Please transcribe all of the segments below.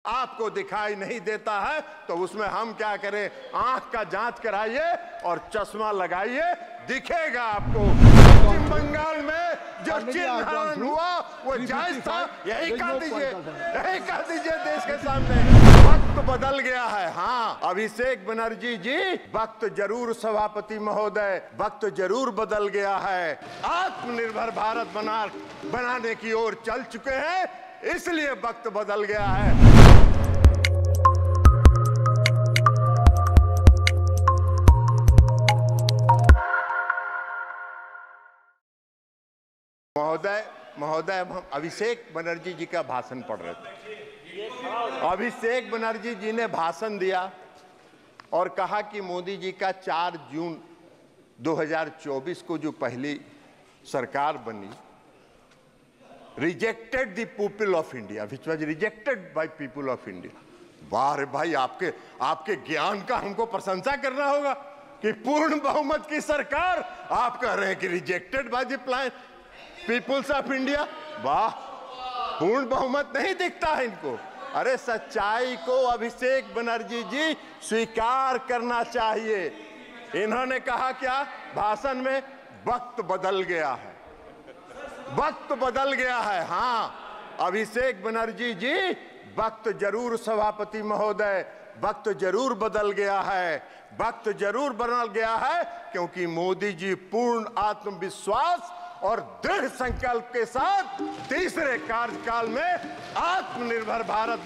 आपको दिखाई नहीं देता है तो उसमें हम क्या करें? आंख का जांच कराइए और चश्मा लगाइए, दिखेगा आपको। पश्चिम बंगाल में जो चिन्हरण हुआ वो जायज था। यही कह दीजिए देश के सामने। वक्त बदल गया है। हाँ, अभिषेक बनर्जी जी, वक्त जरूर, सभापति महोदय, वक्त जरूर बदल गया है। आत्मनिर्भर भारत बनाने की ओर चल चुके हैं, इसलिए वक्त बदल गया है। महोदय हम अभिषेक बनर्जी जी का भाषण पढ़ रहे थे। अभिषेक बनर्जी जी ने भाषण दिया और कहा कि मोदी जी का 4 जून 2024 को जो पहली सरकार बनी, rejected the people of India, which was rejected by people of India. वाह रे भाई, आपके ज्ञान का हमको प्रशंसा करना होगा कि पूर्ण बहुमत की सरकार, आप कह रहे हैं कि rejected by the peoples of India. वाह, पूर्ण बहुमत नहीं दिखता है इनको। अरे सच्चाई को अभिषेक बनर्जी जी स्वीकार करना चाहिए। इन्होंने कहा क्या भाषण में? वक्त बदल गया है, वक्त बदल गया है। हाँ, अभिषेक बनर्जी जी, वक्त जरूर, सभापति महोदय, वक्त जरूर बदल गया है। वक्त जरूर बदल गया है क्योंकि मोदी जी पूर्ण आत्मविश्वास और दृढ़ संकल्प के साथ तीसरे कार्यकाल में आत्मनिर्भर भारत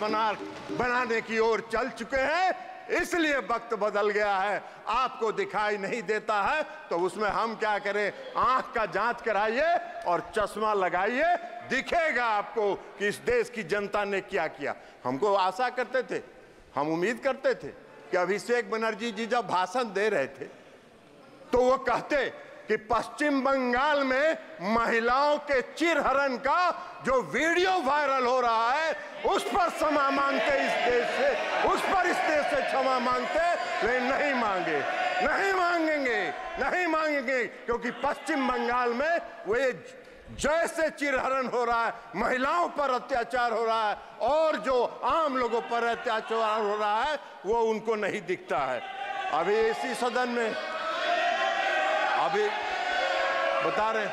बनाने की ओर चल चुके हैं, इसलिए वक्त बदल गया है। आपको दिखाई नहीं देता है तो उसमें हम क्या करें? आंख का जांच कराइए और चश्मा लगाइए, दिखेगा आपको कि इस देश की जनता ने क्या किया। हमको आशा करते थे, हम उम्मीद करते थे कि अभिषेक बनर्जी जी जब भाषण दे रहे थे तो वो कहते कि पश्चिम बंगाल में महिलाओं के चिरहरण का जो वीडियो वायरल हो रहा है उस पर क्षमा मांगते, इस देश से क्षमा मांगते, लेकिन नहीं मांगेंगे क्योंकि पश्चिम बंगाल में वो जैसे चिरहरण हो रहा है, महिलाओं पर अत्याचार हो रहा है और जो आम लोगों पर अत्याचार हो रहा है वो उनको नहीं दिखता है। अभी इसी सदन में अभी बता रहे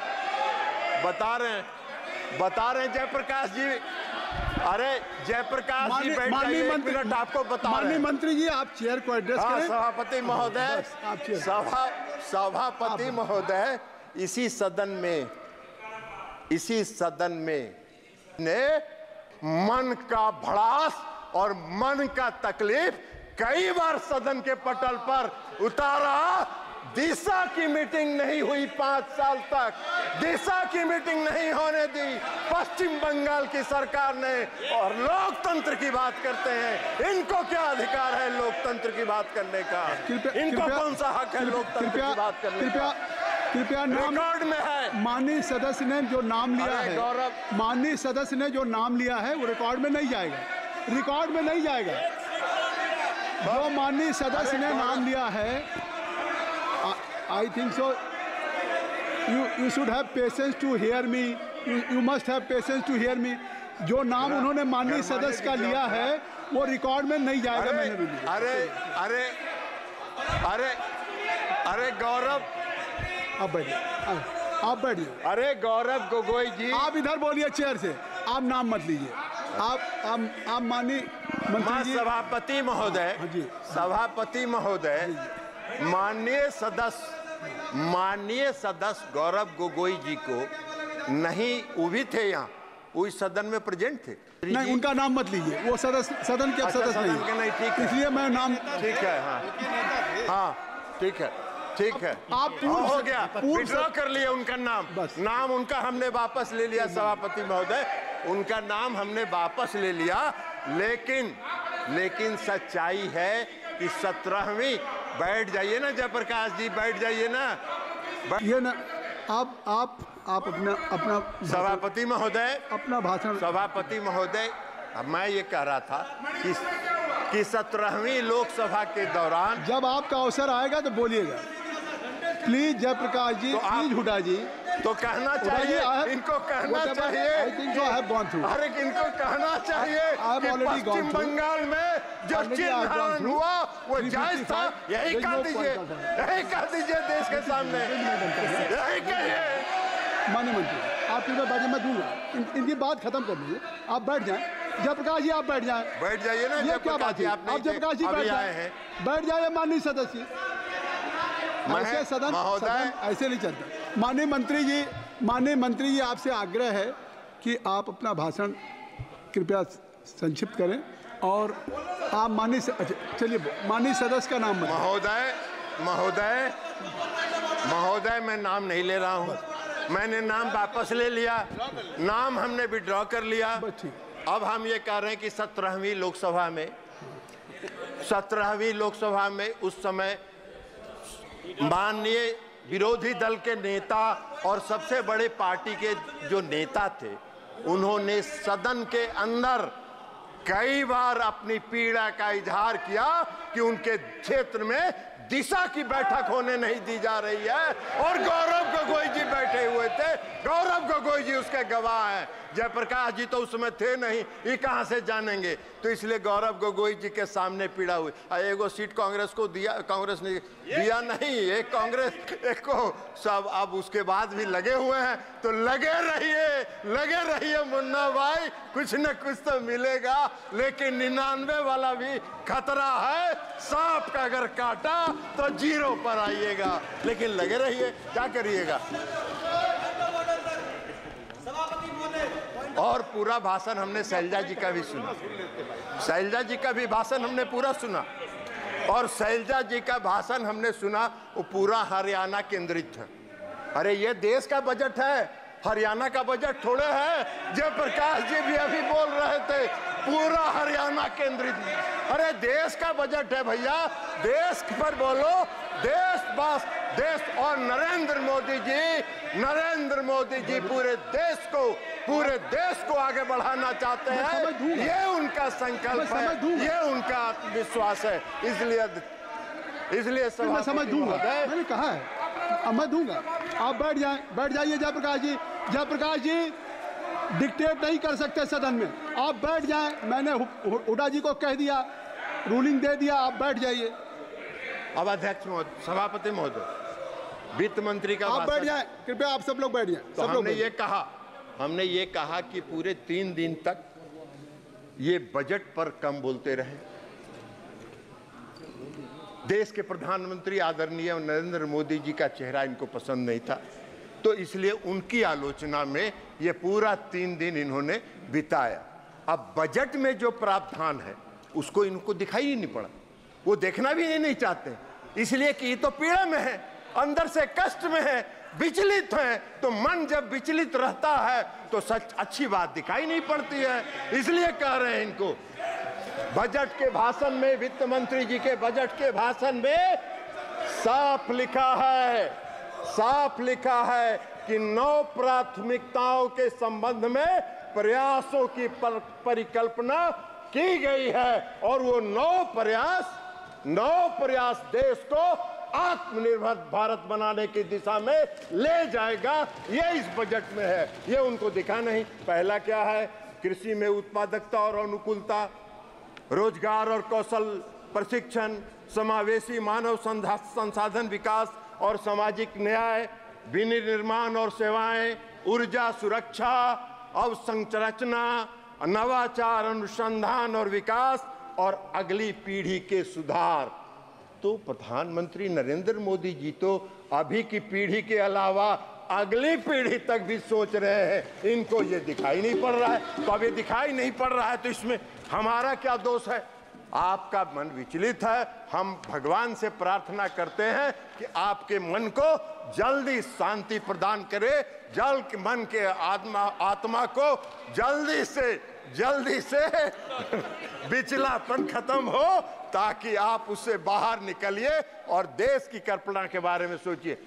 हैं जयप्रकाश जी। अरे जयप्रकाश जी बैठ जाइए, एक मिनट, आपको बता रहे हैं। माननीय मंत्री जी, आप चेयर को एड्रेस करें। सभापति महोदय, सभापति महोदय, इसी सदन में ने मन का भड़ास और मन का तकलीफ कई बार सदन के पटल पर उतारा। दिशा की मीटिंग नहीं हुई 5 साल तक, दिशा की मीटिंग नहीं होने दी पश्चिम बंगाल की सरकार ने। और लोकतंत्र की बात करते हैं, इनको क्या अधिकार है लोकतंत्र की बात करने का? इनको कौन सा हक है लोकतंत्र की बात करने का? कृपया रिकॉर्ड में है। माननीय सदस्य ने जो नाम लिया है, गौरव, माननीय सदस्य ने जो नाम लिया है वो रिकॉर्ड में नहीं जाएगा, रिकॉर्ड में नहीं जाएगा। जो माननीय सदस्य ने नाम लिया है, I think so. You should have patience to hear me. You must have patience to hear me. जो नाम उन्होंने माननीय सदस्य का लिया है वो रिकॉर्ड में नहीं जाएगा। अरे गौरव, आप बैठिए। अरे गौरव गोगोई जी, आप इधर बोलिए चेयर से, आप नाम मत लीजिए। आप माननीय मंत्री जी। सभापति महोदय, माननीय सदस्य गौरव गोगोई जी को नहीं, वो भी थे यहाँ, वो इस सदन में प्रेजेंट थे। नहीं, उनका नाम मत लीजिए, वो सदन के सदस्य नहीं, ठीक है, इसलिए मैं नाम, ठीक है, हाँ ठीक है, आप हो गया, विड्रॉ कर लिया उनका नाम उनका हमने वापस ले लिया। सभापति महोदय, उनका नाम हमने वापस ले लिया, लेकिन सच्चाई है कि 17वीं, बैठ जाइए ना जयप्रकाश जी, बैठ जाइए ना। ये ना आप अपना सभापति महोदय, अपना भाषण। सभापति महोदय, मैं ये कह रहा था कि 17वीं लोकसभा के दौरान जब आपका अवसर आएगा तो बोलिएगा प्लीज। जयप्रकाश जी, प्लीज हुड्डा जी, तो कहना चाहिए, इनको कहना चाहिए, अरे इनको कहना चाहिए कि पश्चिम बंगाल में जो चिन्हरण हुआ वो जायज था। यही कह दीजिए, यही कह दीजिए देश के सामने, यही कहिए। माननीय मंत्री, आप बैठिए, मैं दूंगा। इनकी बात खत्म कर दीजिए, आप बैठ जाएं। जयप्रकाश जी आप बैठ जाएं, बैठ जाइए ना। ये क्या बात है? आप जयप्रकाश जी बैठ जाए, बैठ जाइए। माननीय सदस्य, ऐसे सदन ऐसे नहीं चलता। माननीय मंत्री जी आपसे आग्रह है कि आप अपना भाषण कृपया संक्षिप्त करें और आप चलिए माननीय सदस्य का नाम महोदय मैं नाम नहीं ले रहा हूं, मैंने नाम वापस ले लिया, नाम हमने विड्रॉ कर लिया। अब हम ये कह रहे हैं कि 17वीं लोकसभा में उस समय माननीय विरोधी दल के नेता और सबसे बड़े पार्टी के जो नेता थे, उन्होंने सदन के अंदर कई बार अपनी पीड़ा का इजहार किया कि उनके क्षेत्र में दिशा की बैठक होने नहीं दी जा रही है। और गौरव गोगोई जी बैठे हुए थे, गौरव गोगोई जी उसके गवाह हैं। जयप्रकाश जी तो उसमें थे नहीं, ये कहां से जानेंगे? तो इसलिए गौरव गोगोई जी के सामने पीड़ा हुई। एगो सीट कांग्रेस को दिया, कांग्रेस ने दिया नहीं, एक कांग्रेस एक को सब। अब उसके बाद भी लगे हुए हैं, तो लगे रहिए मुन्ना भाई, कुछ न कुछ तो मिलेगा। लेकिन 99 वाला भी खतरा है, सांप का अगर काटा तो 0 पर आइएगा। लेकिन लगे रहिए, क्या करिएगा। और पूरा भाषण हमने शैलजा जी का भी सुना, शैलजा जी का भी भाषण हमने पूरा सुना। और शैलजा जी का भाषण हमने सुना, वो पूरा हरियाणा केंद्रित है। अरे ये देश का बजट है, हरियाणा का बजट थोड़े है। जयप्रकाश जी भी अभी बोल रहे थे पूरा हरियाणा केंद्रित। अरे देश का बजट है भैया, देश पर बोलो, देश। और नरेंद्र मोदी जी पूरे देश को आगे बढ़ाना चाहते हैं। ये उनका संकल्प है, ये उनका आत्मविश्वास है। इसलिए मैं समझ दूंगा, मैंने कहा है, मैं दूंगा। आप बैठ जाइए जयप्रकाश जी डिक्टेट नहीं कर सकते सदन में, आप बैठ जाएं। मैंने हुड्डा जी को कह दिया, रूलिंग दे दिया, आप बैठ जाइए। अब अध्यक्ष महोदय, सभापति महोदय, वित्त मंत्री का आप बैठ जाएं, कृपया आप सब लोग बैठ जाएं। तो हमने ये कहा कि पूरे 3 दिन तक ये बजट पर कम बोलते रहे। देश के प्रधानमंत्री आदरणीय नरेंद्र मोदी जी का चेहरा इनको पसंद नहीं था, तो इसलिए उनकी आलोचना में ये पूरा 3 दिन इन्होंने बिताया। अब बजट में जो प्रावधान है उसको इनको दिखाई ही नहीं पड़ा, वो देखना भी नहीं चाहते, इसलिए कि ये तो पीड़ा में है, अंदर से कष्ट में है, विचलित है। तो मन जब विचलित रहता है तो सच अच्छी बात दिखाई नहीं पड़ती है, इसलिए कह रहे हैं इनको। बजट के भाषण में, वित्त मंत्री जी के बजट के भाषण में साफ लिखा है कि 9 प्राथमिकताओं के संबंध में प्रयासों की परिकल्पना की गई है। और वो 9 प्रयास देश को आत्मनिर्भर भारत बनाने की दिशा में ले जाएगा। ये इस बजट में है, ये उनको दिखा नहीं। पहला क्या है? कृषि में उत्पादकता और अनुकूलता, रोजगार और कौशल प्रशिक्षण, समावेशी मानव संसाधन विकास और सामाजिक न्याय, विनिर्माण और सेवाएं, ऊर्जा सुरक्षा, अवसंरचना, नवाचार, अनुसंधान और विकास, और अगली पीढ़ी के सुधार। तो प्रधानमंत्री नरेंद्र मोदी जी तो अभी की पीढ़ी के अलावा अगली पीढ़ी तक भी सोच रहे हैं, इनको ये दिखाई नहीं पड़ रहा है। तो अब ये दिखाई नहीं पड़ रहा है तो इसमें हमारा क्या दोष है? आपका मन विचलित है, हम भगवान से प्रार्थना करते हैं कि आपके मन को जल्दी शांति प्रदान करे, मन के आत्मा को जल्दी से विचलापन खत्म हो, ताकि आप उससे बाहर निकलिए और देश की कल्पना के बारे में सोचिए।